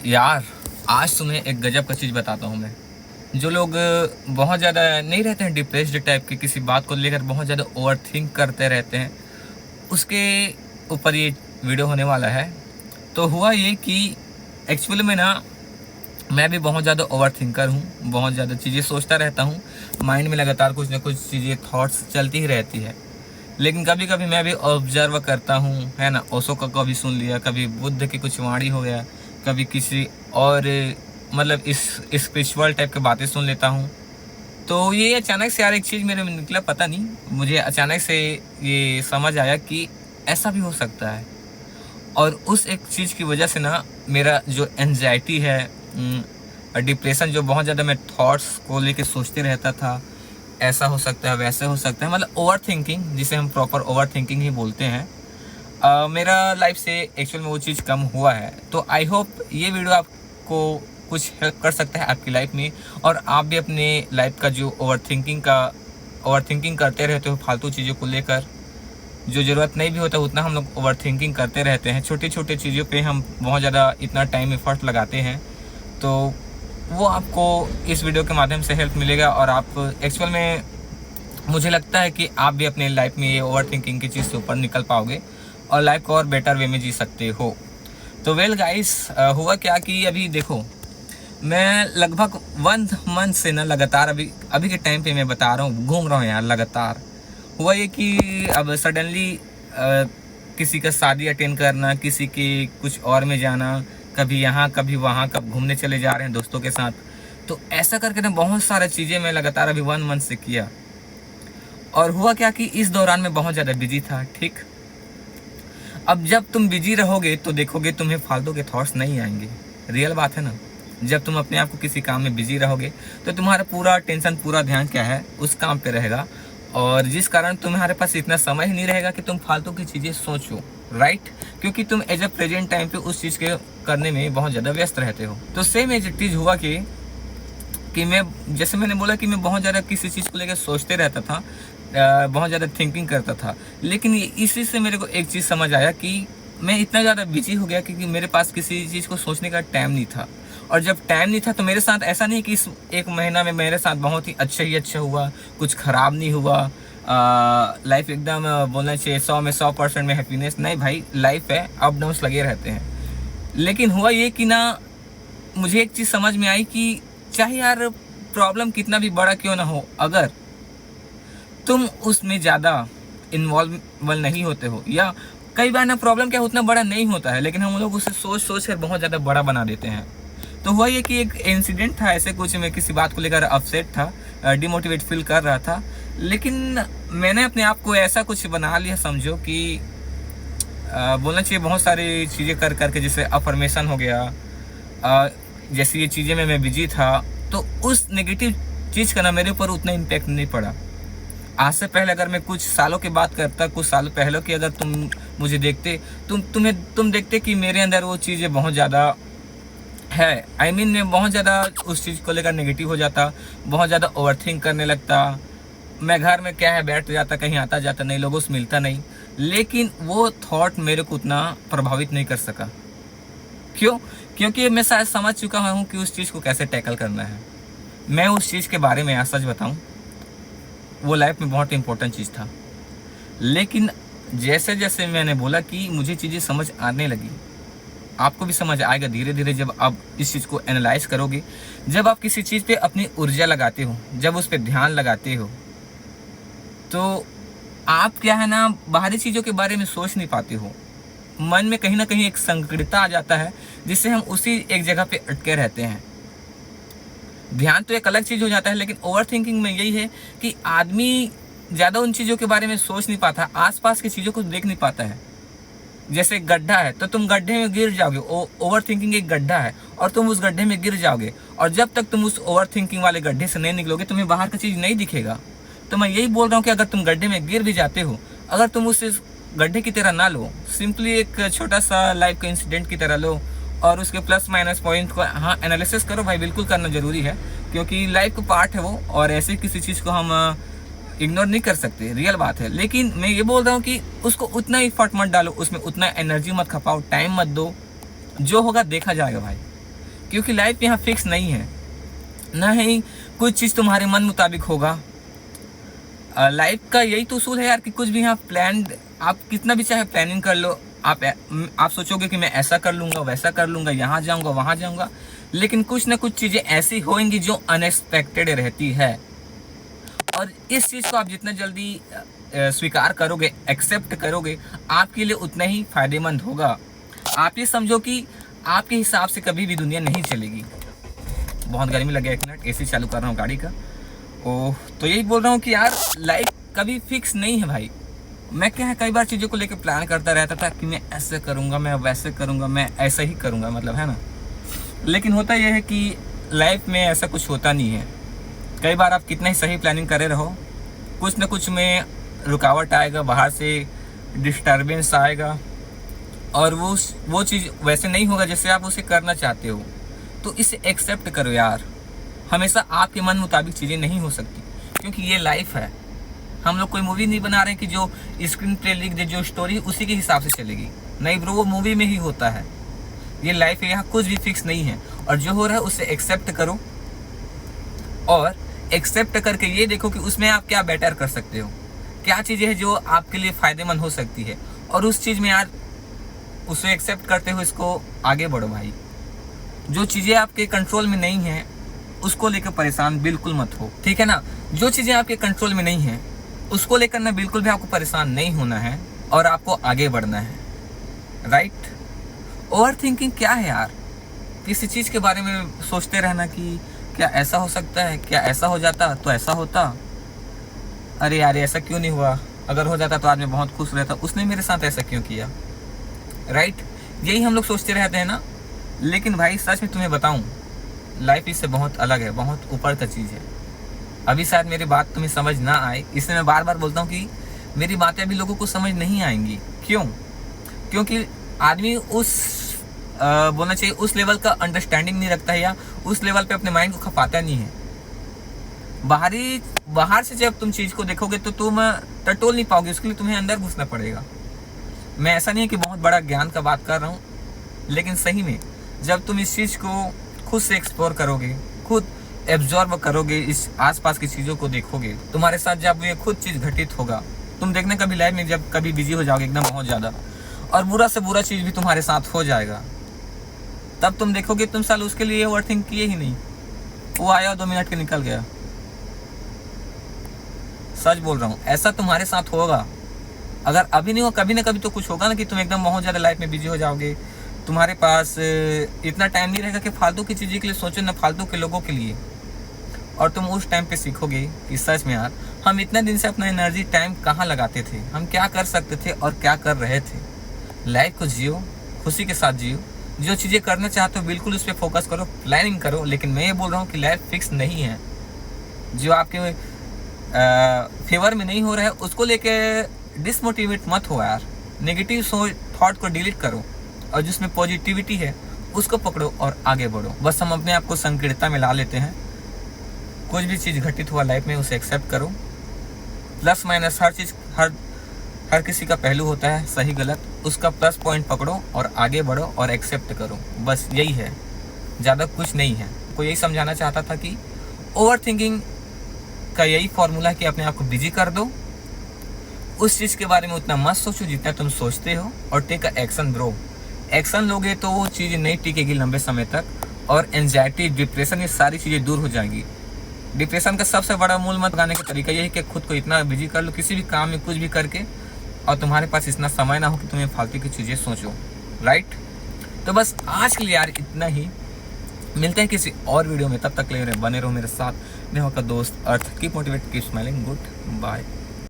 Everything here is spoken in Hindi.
यार, आज तुम्हें एक गजब का चीज़ बताता हूँ मैं। जो लोग बहुत ज़्यादा नहीं रहते हैं, डिप्रेस्ड टाइप के, किसी बात को लेकर बहुत ज़्यादा ओवर थिंक करते रहते हैं, उसके ऊपर ये वीडियो होने वाला है। तो हुआ ये कि एक्चुअली में ना, मैं भी बहुत ज़्यादा ओवर थिंकर हूँ, बहुत ज़्यादा चीज़ें सोचता रहता हूँ। माइंड में लगातार कुछ ना कुछ चीज़ें, थॉट्स चलती ही रहती है। लेकिन कभी कभी मैं भी ऑब्जर्व करता हूँ, है ना। ओशो का कभी सुन लिया, कभी बुद्ध की कुछ वाणी हो गया, कभी किसी और मतलब इस स्पिरिचुअल टाइप की बातें सुन लेता हूँ। तो ये अचानक से यार एक चीज़ मेरे में निकला, पता नहीं, मुझे अचानक से ये समझ आया कि ऐसा भी हो सकता है। और उस एक चीज़ की वजह से ना, मेरा जो एंजाइटी है, डिप्रेशन, जो बहुत ज़्यादा मैं थॉट्स को लेके सोचते रहता था, ऐसा हो सकता है, वैसे हो सकता है, मतलब ओवर थिंकिंग, जिसे हम प्रॉपर ओवर थिंकिंग ही बोलते हैं, मेरा लाइफ से एक्चुअल में वो चीज़ कम हुआ है। तो आई होप ये वीडियो आपको कुछ हेल्प कर सकता है आपकी लाइफ में, और आप भी अपने लाइफ का जो ओवर थिंकिंग करते रहते हो फालतू चीज़ों को लेकर, जो ज़रूरत नहीं भी होता उतना हम लोग ओवर थिंकिंग करते रहते हैं। छोटी छोटी चीज़ों पे हम बहुत ज़्यादा इतना टाइम एफर्ट लगाते हैं, तो वो आपको इस वीडियो के माध्यम से हेल्प मिलेगा। और आप एक्चुअल में, मुझे लगता है कि आप भी अपने लाइफ में ये ओवर थिंकिंग की चीज़ से ऊपर निकल पाओगे और लाइफ को और बेटर वे में जी सकते हो। तो वेल गाइस, हुआ क्या कि अभी देखो, मैं लगभग 1 मंथ से ना लगातार अभी के टाइम पे मैं बता रहा हूँ, घूम रहा हूँ यार लगातार। हुआ ये कि अब सडनली किसी का शादी अटेंड करना, किसी के कुछ और में जाना, कभी यहाँ कभी वहाँ, कब घूमने चले जा रहे हैं दोस्तों के साथ। तो ऐसा करके ना बहुत सारी चीज़ें मैं लगातार अभी 1 मंथ से किया। और हुआ क्या कि इस दौरान मैं बहुत ज़्यादा बिजी था, ठीक। अब जब तुम बिजी रहोगे तो देखोगे तुम्हें फालतू के थॉट्स नहीं आएंगे, रियल बात है ना। जब तुम अपने आप को किसी काम में बिजी रहोगे तो तुम्हारा पूरा टेंशन, पूरा ध्यान क्या है, उस काम पे रहेगा, और जिस कारण तुम्हारे पास इतना समय ही नहीं रहेगा कि तुम फालतू की चीज़ें सोचो, राइट। क्योंकि तुम एज अ प्रेजेंट टाइम पे उस चीज़ के करने में बहुत ज़्यादा व्यस्त रहते हो। तो सेम एज चीज़ हुआ कि मैं, जैसे मैंने बोला कि मैं बहुत ज़्यादा किसी चीज़ को लेकर सोचते रहता था, बहुत ज़्यादा थिंकिंग करता था। लेकिन इसी से मेरे को एक चीज़ समझ आया कि मैं इतना ज़्यादा बिजी हो गया क्योंकि मेरे पास किसी चीज़ को सोचने का टाइम नहीं था। और जब टाइम नहीं था तो मेरे साथ ऐसा नहीं कि इस 1 महीना में मेरे साथ बहुत ही अच्छा हुआ, कुछ ख़राब नहीं हुआ। लाइफ एकदम बोलना चाहिए 100 में 100% में हैप्पीनेस, नहीं भाई, लाइफ है, अप डाउन्स लगे रहते हैं। लेकिन हुआ ये कि ना, मुझे एक चीज़ समझ में आई कि चाहे यार प्रॉब्लम कितना भी बड़ा क्यों ना हो, अगर तुम उसमें ज़्यादा इन्वॉल्व नहीं होते हो, या कई बार ना प्रॉब्लम क्या उतना बड़ा नहीं होता है, लेकिन हम लोग उसे सोच कर बहुत ज़्यादा बड़ा बना देते हैं। तो हुआ ये कि एक इंसिडेंट था ऐसे कुछ, मैं किसी बात को लेकर अपसेट था, डिमोटिवेट फील कर रहा था। लेकिन मैंने अपने आप को ऐसा कुछ बना लिया, समझो कि बोलना चाहिए बहुत सारी चीज़ें कर करके, जैसे अफर्मेशन हो गया, जैसे ये चीज़ें में मैं बिजी था, तो उस नेगेटिव चीज़ का ना मेरे ऊपर उतना इम्पैक्ट नहीं पड़ा। आज से पहले अगर मैं कुछ सालों की बात करता, कुछ साल पहले की, अगर तुम मुझे देखते, तुम देखते कि मेरे अंदर वो चीज़ें बहुत ज़्यादा है। मैं बहुत ज़्यादा उस चीज़ को लेकर नेगेटिव हो जाता, बहुत ज़्यादा ओवरथिंक करने लगता। मैं घर में क्या है बैठ जाता, कहीं आता जाता नहीं, लोगों से मिलता नहीं। लेकिन वो थॉट मेरे को उतना प्रभावित नहीं कर सका। क्यों? क्योंकि मैं शायद समझ चुका हूँ कि उस चीज़ को कैसे टैकल करना है। मैं उस चीज़ के बारे में, सच बताऊँ, वो लाइफ में बहुत इंपॉर्टेंट चीज़ था। लेकिन जैसे जैसे मैंने बोला कि मुझे चीज़ें समझ आने लगी, आपको भी समझ आएगा धीरे धीरे जब आप इस चीज़ को एनालाइज करोगे। जब आप किसी चीज़ पे अपनी ऊर्जा लगाते हो, जब उस पर ध्यान लगाते हो, तो आप क्या है ना, बाहरी चीज़ों के बारे में सोच नहीं पाते हो। मन में कहीं ना कहीं एक संकीर्णता आ जाता है, जिससे हम उसी एक जगह पे अटके रहते हैं। ध्यान तो एक अलग चीज़ हो जाता है, लेकिन ओवर थिंकिंग में यही है कि आदमी ज़्यादा उन चीज़ों के बारे में सोच नहीं पाता, आसपास की चीज़ों को देख नहीं पाता है। जैसे गड्ढा है तो तुम गड्ढे में गिर जाओगे, ओवर थिंकिंग एक गड्ढा है और तुम उस गड्ढे में गिर जाओगे, और जब तक तुम उस ओवर थिंकिंग वाले गड्ढे से नहीं निकलोगे, तुम्हें बाहर का चीज़ नहीं दिखेगा। तो मैं यही बोल रहा हूँ कि अगर तुम गड्ढे में गिर भी जाते हो, अगर तुम उस गड्ढे की तरह ना लो, सिंपली एक छोटा सा लाइफ का इंसिडेंट की तरह लो, और उसके प्लस माइनस पॉइंट को एनालिसिस करो। भाई बिल्कुल करना जरूरी है, क्योंकि लाइफ का पार्ट है वो, और ऐसे किसी चीज़ को हम इग्नोर नहीं कर सकते, रियल बात है। लेकिन मैं ये बोल रहा हूँ कि उसको उतना ही एफर्ट मत डालो, उसमें उतना एनर्जी मत खपाओ, टाइम मत दो, जो होगा देखा जाएगा भाई। क्योंकि लाइफ यहाँ फिक्स नहीं है, ना ही कुछ चीज़ तुम्हारे मन मुताबिक होगा। लाइफ का यही तो उसूल है यार कि कुछ भी यहाँ प्लान, आप कितना भी चाहे प्लानिंग कर लो, आप सोचोगे कि मैं ऐसा कर लूँगा, वैसा कर लूँगा, यहाँ जाऊँगा, वहाँ जाऊँगा, लेकिन कुछ ना कुछ चीज़ें ऐसी होंगी जो अनएक्सपेक्टेड रहती है। और इस चीज़ को आप जितना जल्दी स्वीकार करोगे, एक्सेप्ट करोगे, आपके लिए उतना ही फायदेमंद होगा। आप ये समझो कि आपके हिसाब से कभी भी दुनिया नहीं चलेगी। बहुत गर्मी लगे, 1 मिनट एसी चालू कर रहा हूँ गाड़ी का। ओह, तो यही बोल रहा हूँ कि यार लाइफ कभी फिक्स नहीं है भाई। मैं क्या है, कई बार चीज़ों को लेकर प्लान करता रहता था कि मैं ऐसे करूँगा, मैं वैसे करूँगा, मैं ऐसा ही करूँगा, मतलब है ना। लेकिन होता यह है कि लाइफ में ऐसा कुछ होता नहीं है। कई बार आप कितना ही सही प्लानिंग करे रहो, कुछ ना कुछ में रुकावट आएगा, बाहर से डिस्टर्बेंस आएगा, और वो चीज़ वैसे नहीं होगा जैसे आप उसे करना चाहते हो। तो इसे एक्सेप्ट करो यार। हमेशा आपके मन मुताबिक चीज़ें नहीं हो सकती, क्योंकि ये लाइफ है। हम लोग कोई मूवी नहीं बना रहे हैं कि जो स्क्रीन प्ले लिख दे, जो स्टोरी उसी के हिसाब से चलेगी। नहीं ब्रो, वो मूवी में ही होता है। ये लाइफ है, यहाँ कुछ भी फिक्स नहीं है। और जो हो रहा है उसे एक्सेप्ट करो, और एक्सेप्ट करके ये देखो कि उसमें आप क्या बेटर कर सकते हो, क्या चीज़ें हैं जो आपके लिए फ़ायदेमंद हो सकती है, और उस चीज़ में यार उसे एक्सेप्ट करते हुए इसको आगे बढ़ो भाई। जो चीज़ें आपके कंट्रोल में नहीं हैं उसको लेकर परेशान बिल्कुल मत हो, ठीक है ना। जो चीज़ें आपके कंट्रोल में नहीं हैं उसको लेकर ना बिल्कुल भी आपको परेशान नहीं होना है, और आपको आगे बढ़ना है, राइट। ओवर थिंकिंग क्या है यार? किसी चीज़ के बारे में सोचते रहना कि क्या ऐसा हो सकता है, क्या ऐसा हो जाता तो ऐसा होता, अरे यार ऐसा क्यों नहीं हुआ, अगर हो जाता तो आज मैं बहुत खुश रहता, उसने मेरे साथ ऐसा क्यों किया, राइट। यही हम लोग सोचते रहते हैं ना। लेकिन भाई सच में तुम्हें बताऊं, लाइफ इससे बहुत अलग है, बहुत ऊपर का चीज़ है। अभी शायद मेरी बात तुम्हें समझ ना आए, इसलिए मैं बार बार बोलता हूँ कि मेरी बातें अभी लोगों को समझ नहीं आएंगी। क्यों? क्योंकि आदमी बोलना चाहिए उस लेवल का अंडरस्टैंडिंग नहीं रखता है, या उस लेवल पे अपने माइंड को खपाता नहीं है। बाहर से जब तुम चीज़ को देखोगे तो तुम टटोल नहीं पाओगे, उसके लिए तुम्हें अंदर घुसना पड़ेगा। मैं ऐसा नहीं है कि बहुत बड़ा ज्ञान का बात कर रहा हूँ, लेकिन सही में जब तुम इस चीज़ को खुद से एक्सप्लोर करोगे, खुद एब्जॉर्ब करोगे, इस आसपास की चीज़ों को देखोगे, तुम्हारे साथ जब ये खुद चीज़ घटित होगा, तुम देखने कभी लाइफ में जब कभी बिजी हो जाओगे एकदम बहुत ज़्यादा, और बुरा से बुरा चीज़ भी तुम्हारे साथ हो जाएगा, तब तुम देखोगे तुम साल उसके लिए ओवर थिंक किए ही नहीं, वो आया 2 मिनट के निकल गया। सच बोल रहा हूँ, ऐसा तुम्हारे साथ होगा। अगर अभी नहीं हो, कभी ना कभी तो कुछ होगा ना कि तुम एकदम बहुत ज़्यादा लाइफ में बिजी हो जाओगे, तुम्हारे पास इतना टाइम नहीं रहेगा कि फालतू की चीज़ों के लिए सोचो, ना फालतू के लोगों के लिए। और तुम उस टाइम पे सीखोगे कि सच में यार हम इतने दिन से अपना एनर्जी टाइम कहाँ लगाते थे, हम क्या कर सकते थे और क्या कर रहे थे। लाइफ को जियो, खुशी के साथ जियो, जो चीज़ें करना चाहते हो बिल्कुल उस पर फोकस करो, प्लानिंग करो। लेकिन मैं ये बोल रहा हूँ कि लाइफ फिक्स नहीं है। जो आपके फेवर में नहीं हो रहा है उसको लेके डिसमोटिवेट मत हो यार। नेगेटिव थॉट को डिलीट करो, और जिसमें पॉजिटिविटी है उसको पकड़ो और आगे बढ़ो। बस हम अपने आप को संकीर्णता में ला लेते हैं। कुछ भी चीज़ घटित हुआ लाइफ में उसे एक्सेप्ट करो। प्लस माइनस हर चीज़, हर किसी का पहलू होता है, सही गलत, उसका प्लस पॉइंट पकड़ो और आगे बढ़ो और एक्सेप्ट करो। बस यही है, ज़्यादा कुछ नहीं है। कोई यही समझाना चाहता था कि ओवर थिंकिंग का यही फॉर्मूला है कि अपने आप को बिजी कर दो, उस चीज़ के बारे में उतना मत सोचो जितना तुम सोचते हो, और टेक एक्शन ब्रो। एक्शन लोगे तो वो चीज़ नहीं टिकेगी लंबे समय तक, और एंजाइटी, डिप्रेशन, ये सारी चीज़ें दूर हो जाएगी। डिप्रेशन का सबसे बड़ा मूल मत लगाने का तरीका यही है कि खुद को इतना बिजी कर लो किसी भी काम में, कुछ भी करके, और तुम्हारे पास इतना समय ना हो कि तुम्हें फालतू की चीज़ें सोचो, राइट। तो बस आज के लिए यार इतना ही। मिलते हैं किसी और वीडियो में, तब तक ले बने रहो मेरे साथ। मैं आपका दोस्त Arth. Keep motivate, keep smiling, good bye.